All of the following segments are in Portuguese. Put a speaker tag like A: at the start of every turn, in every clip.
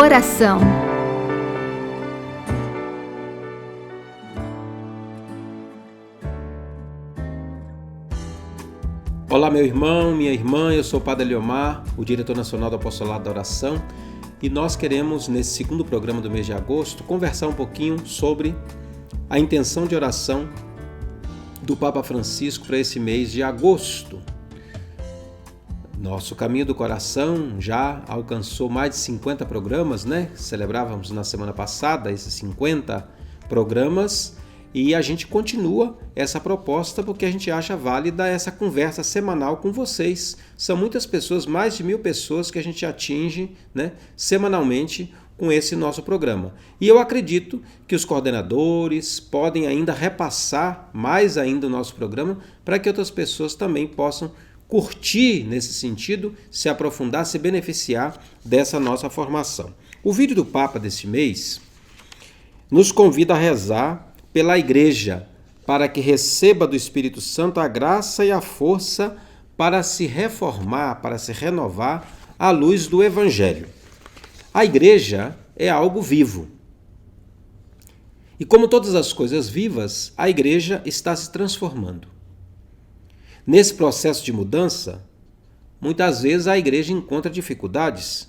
A: Oração.
B: Olá, meu irmão, minha irmã, eu sou o Padre Eliomar, o diretor nacional do Apostolado da Oração, e nós queremos, nesse segundo programa do mês de agosto, conversar um pouquinho sobre a intenção de oração do Papa Francisco para esse mês de agosto. Nosso Caminho do Coração já alcançou mais de 50 programas, né? Celebrávamos na semana passada esses 50 programas e a gente continua essa proposta porque a gente acha válida essa conversa semanal com vocês. São muitas pessoas, mais de 1000 pessoas que a gente atinge, né, semanalmente com esse nosso programa. E eu acredito que os coordenadores podem ainda repassar mais ainda o nosso programa para que outras pessoas também possam curtir nesse sentido, se aprofundar, se beneficiar dessa nossa formação. O vídeo do Papa desse mês nos convida a rezar pela Igreja, para que receba do Espírito Santo a graça e a força para se reformar, para se renovar à luz do Evangelho. A Igreja é algo vivo. E como todas as coisas vivas, a Igreja está se transformando. Nesse processo de mudança, muitas vezes a Igreja encontra dificuldades,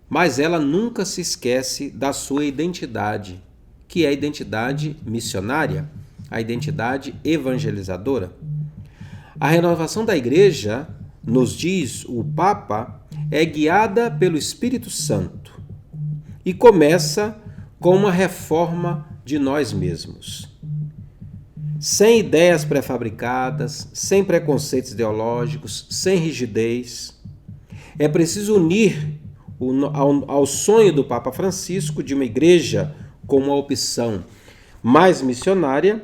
B: mas ela nunca se esquece da sua identidade, que é a identidade missionária, a identidade evangelizadora. A renovação da Igreja, nos diz o Papa, é guiada pelo Espírito Santo e começa com uma reforma de nós mesmos. Sem ideias pré-fabricadas, sem preconceitos ideológicos, sem rigidez. É preciso unir ao sonho do Papa Francisco de uma igreja com uma opção mais missionária,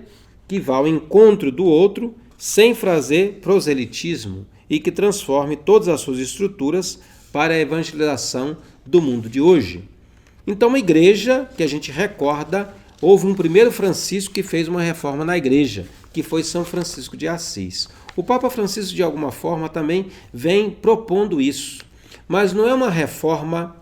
B: que vá ao encontro do outro, sem fazer proselitismo e que transforme todas as suas estruturas para a evangelização do mundo de hoje. Então, uma igreja que a gente recorda, houve um primeiro Francisco que fez uma reforma na igreja, que foi São Francisco de Assis. O Papa Francisco, de alguma forma, também vem propondo isso, mas não é uma reforma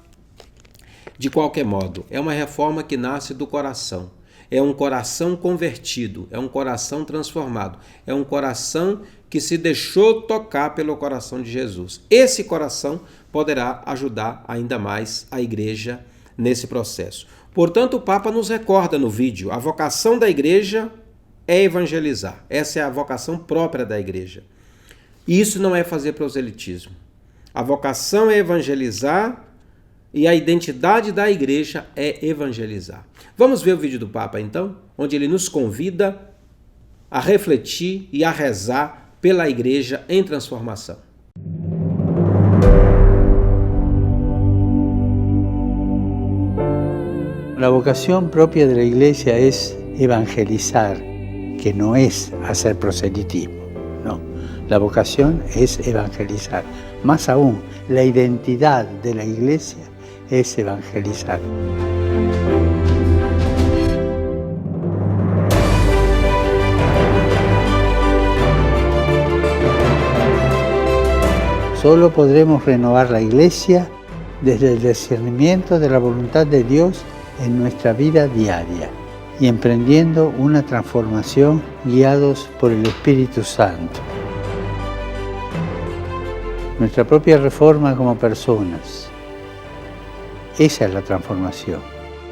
B: de qualquer modo, é uma reforma que nasce do coração. É um coração convertido, é um coração transformado, é um coração que se deixou tocar pelo coração de Jesus. Esse coração poderá ajudar ainda mais a igreja nesse processo. Portanto, o Papa nos recorda no vídeo, a vocação da igreja é evangelizar. Essa é a vocação própria da igreja. E isso não é fazer proselitismo. A vocação é evangelizar e a identidade da igreja é evangelizar. Vamos ver o vídeo do Papa, então, onde ele nos convida a refletir e a rezar pela igreja em transformação.
C: La vocación propia de la Iglesia es evangelizar, que no es hacer proselitismo, no. La vocación es evangelizar. Más aún, la identidad de la Iglesia es evangelizar. Solo podremos renovar la Iglesia desde el discernimiento de la voluntad de Dios en nuestra vida diaria y emprendiendo una transformación guiados por el Espíritu Santo. Nuestra propia reforma como personas. Esa es la transformación.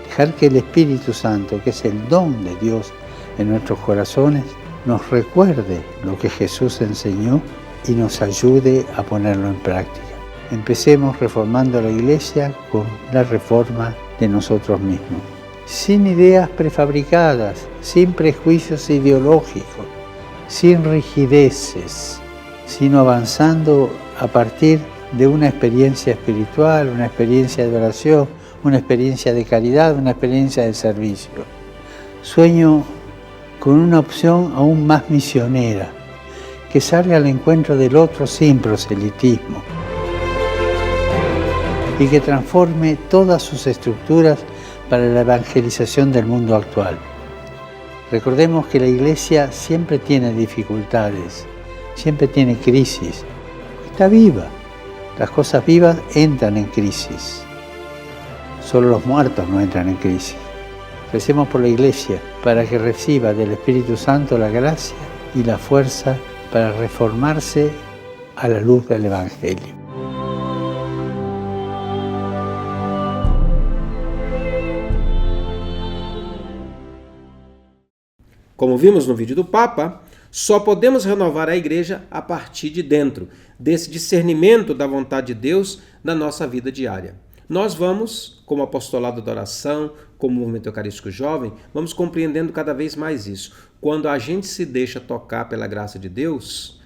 C: Dejar que el Espíritu Santo, que es el don de Dios en nuestros corazones, nos recuerde lo que Jesús enseñó y nos ayude a ponerlo en práctica. Empecemos reformando la Iglesia con la reforma de nosotros mismos. Sin ideas prefabricadas, sin prejuicios ideológicos, sin rigideces, sino avanzando a partir de una experiencia espiritual, una experiencia de oración, una experiencia de caridad, una experiencia de servicio. Sueño con una opción aún más misionera, que salga al encuentro del otro sin proselitismo y que transforme todas sus estructuras para la evangelización del mundo actual. Recordemos que la Iglesia siempre tiene dificultades, siempre tiene crisis, está viva. Las cosas vivas entran en crisis. Solo los muertos no entran en crisis. Recemos por la Iglesia para que reciba del Espíritu Santo la gracia y la fuerza para reformarse a la luz del Evangelio.
B: Como vimos no vídeo do Papa, só podemos renovar a igreja a partir de dentro, desse discernimento da vontade de Deus na nossa vida diária. Nós vamos, como apostolado da oração, como movimento eucarístico jovem, vamos compreendendo cada vez mais isso. Quando a gente se deixa tocar pela graça de Deus,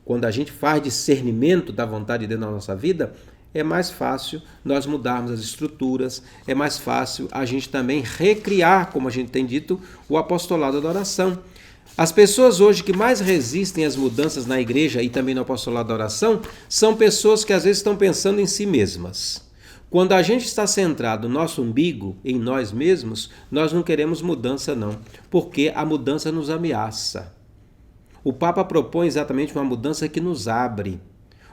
B: quando a gente faz discernimento da vontade de Deus na nossa vida, é mais fácil nós mudarmos as estruturas, é mais fácil a gente também recriar, como a gente tem dito, o apostolado da oração. As pessoas hoje que mais resistem às mudanças na igreja e também no apostolado da oração são pessoas que às vezes estão pensando em si mesmas. Quando a gente está centrado no nosso umbigo, em nós mesmos, nós não queremos mudança não, porque a mudança nos ameaça. O Papa propõe exatamente uma mudança que nos abre,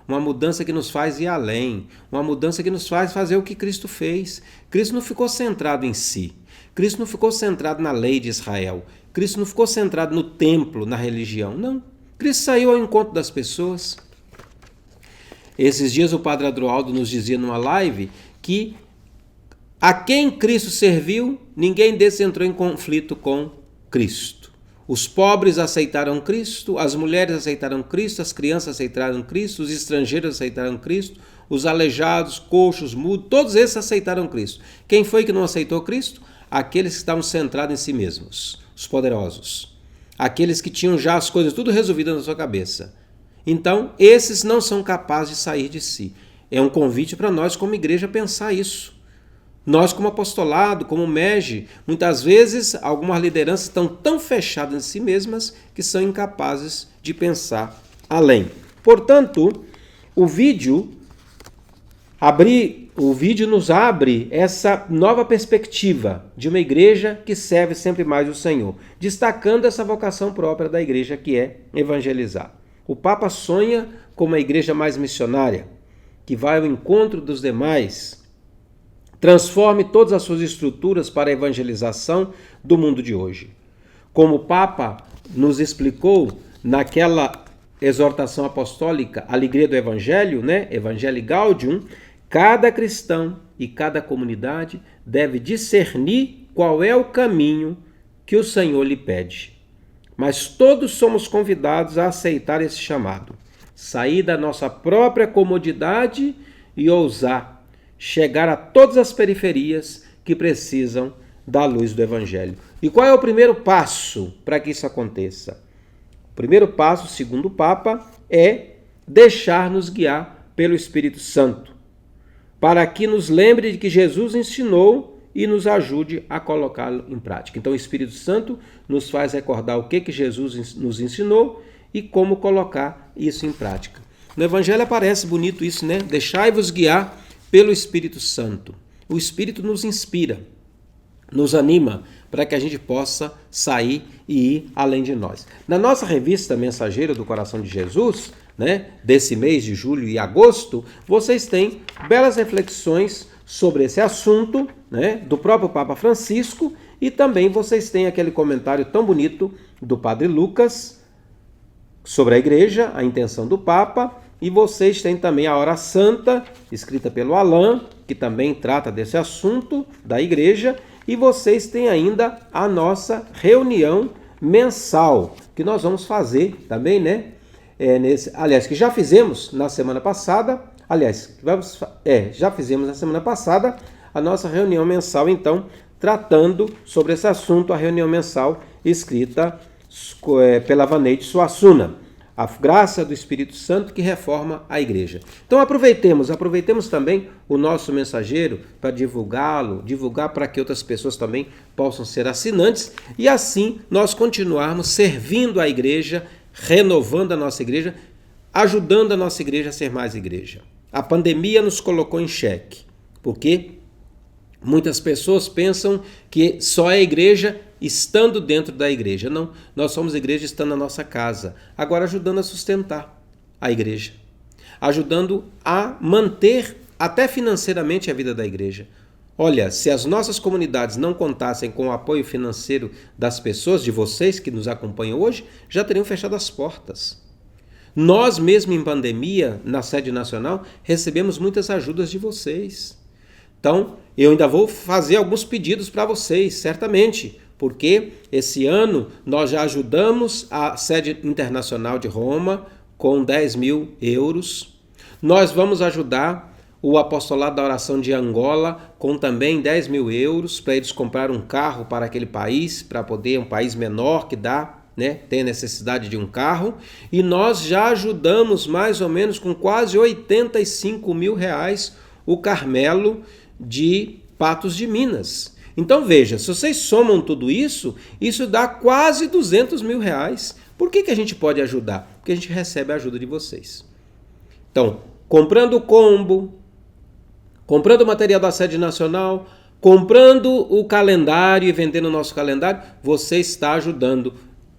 B: uma mudança que nos faz ir além, uma mudança que nos faz fazer o que Cristo fez. Cristo não ficou centrado em si, Cristo não ficou centrado na lei de Israel, Cristo não ficou centrado no templo, na religião, não. Cristo saiu ao encontro das pessoas. Esses dias o Padre Adroaldo nos dizia numa live que a quem Cristo serviu, ninguém desses entrou em conflito com Cristo. Os pobres aceitaram Cristo, as mulheres aceitaram Cristo, as crianças aceitaram Cristo, os estrangeiros aceitaram Cristo, os aleijados, coxos, mudos, todos esses aceitaram Cristo. Quem foi que não aceitou Cristo? Aqueles que estavam centrados em si mesmos, os poderosos. Aqueles que tinham já as coisas tudo resolvidas na sua cabeça. Então, esses não são capazes de sair de si. É um convite para nós como igreja pensar isso. Nós como apostolado, como MEG, muitas vezes algumas lideranças estão tão fechadas em si mesmas que são incapazes de pensar além. Portanto, o vídeo nos abre essa nova perspectiva de uma igreja que serve sempre mais o Senhor, destacando essa vocação própria da igreja que é evangelizar. O Papa sonha com uma igreja mais missionária, que vai ao encontro dos demais, transforme todas as suas estruturas para a evangelização do mundo de hoje. Como o Papa nos explicou naquela exortação apostólica, Alegria do Evangelho, Evangelii Gaudium, cada cristão e cada comunidade deve discernir qual é o caminho que o Senhor lhe pede. Mas todos somos convidados a aceitar esse chamado, sair da nossa própria comodidade e ousar chegar a todas as periferias que precisam da luz do Evangelho. E qual é o primeiro passo para que isso aconteça? O primeiro passo, segundo o Papa, é deixar-nos guiar pelo Espírito Santo, para que nos lembre de que Jesus ensinou e nos ajude a colocá-lo em prática. Então o Espírito Santo nos faz recordar o que Jesus nos ensinou e como colocar isso em prática. No Evangelho aparece bonito isso, Deixai-vos guiar pelo Espírito Santo. O Espírito nos inspira, nos anima para que a gente possa sair e ir além de nós. Na nossa revista Mensageiro do Coração de Jesus, desse mês de julho e agosto, vocês têm belas reflexões sobre esse assunto, do próprio Papa Francisco, e também vocês têm aquele comentário tão bonito do Padre Lucas sobre a igreja, a intenção do Papa. E vocês têm também a Hora Santa, escrita pelo Alain, que também trata desse assunto da igreja. E vocês têm ainda a nossa reunião mensal, que nós vamos fazer também, que já fizemos na semana passada. Já fizemos na semana passada a nossa reunião mensal, então, tratando sobre esse assunto, a reunião mensal escrita pela Vaneide Suassuna. A graça do Espírito Santo que reforma a igreja. Então aproveitemos também o nosso mensageiro para divulgar para que outras pessoas também possam ser assinantes e assim nós continuarmos servindo a igreja, renovando a nossa igreja, ajudando a nossa igreja a ser mais igreja. A pandemia nos colocou em xeque, porque muitas pessoas pensam que só é igreja estando dentro da igreja. Não, nós somos igreja estando na nossa casa. Agora ajudando a sustentar a igreja. Ajudando a manter até financeiramente a vida da igreja. Olha, se as nossas comunidades não contassem com o apoio financeiro das pessoas, de vocês que nos acompanham hoje, já teriam fechado as portas. Nós mesmo em pandemia, na sede nacional, recebemos muitas ajudas de vocês. Então, eu ainda vou fazer alguns pedidos para vocês, certamente, porque esse ano nós já ajudamos a sede internacional de Roma com 10 mil euros. Nós vamos ajudar o apostolado da oração de Angola com também 10 mil euros para eles comprar um carro para aquele país, para poder, um país menor que dá, tem necessidade de um carro. E nós já ajudamos mais ou menos com quase 85 mil reais o Carmelo de Patos de Minas. Então veja, se vocês somam tudo isso, isso dá quase 200 mil reais. Por que a gente pode ajudar? Porque a gente recebe a ajuda de vocês. Então, comprando o combo, comprando o material da sede nacional, comprando o calendário e vendendo o nosso calendário, você está ajudando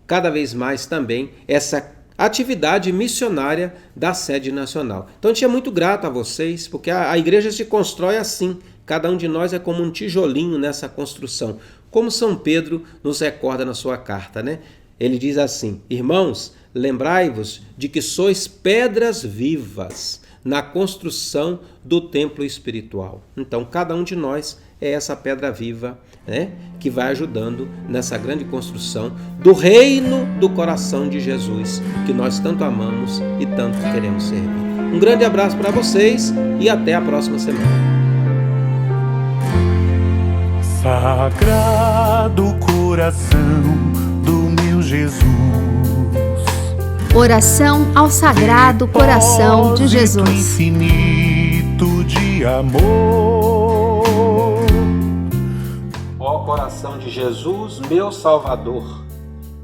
B: cada vez mais também essa atividade missionária da sede nacional. Então a gente é muito grato a vocês, porque a igreja se constrói assim. Cada um de nós é como um tijolinho nessa construção. Como São Pedro nos recorda na sua carta, Ele diz assim: irmãos, lembrai-vos de que sois pedras vivas na construção do templo espiritual. Então, cada um de nós é essa pedra viva, que vai ajudando nessa grande construção do reino do coração de Jesus, que nós tanto amamos e tanto queremos servir. Um grande abraço para vocês e até a próxima semana.
A: Sagrado coração do meu Jesus,
D: oração ao Sagrado Coração de Jesus.
A: Infinito de amor.
B: Ó coração de Jesus, meu Salvador,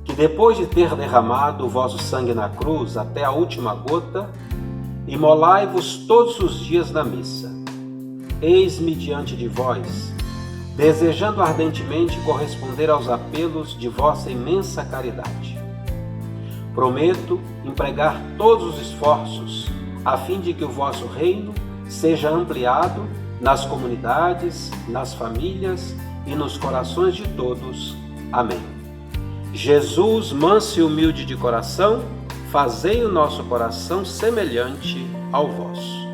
B: que depois de ter derramado o vosso sangue na cruz até a última gota, imolai-vos todos os dias na missa. Eis-me diante de vós, desejando ardentemente corresponder aos apelos de vossa imensa caridade. Prometo empregar todos os esforços a fim de que o vosso reino seja ampliado nas comunidades, nas famílias e nos corações de todos. Amém. Jesus, manso e humilde de coração, fazei o nosso coração semelhante ao vosso.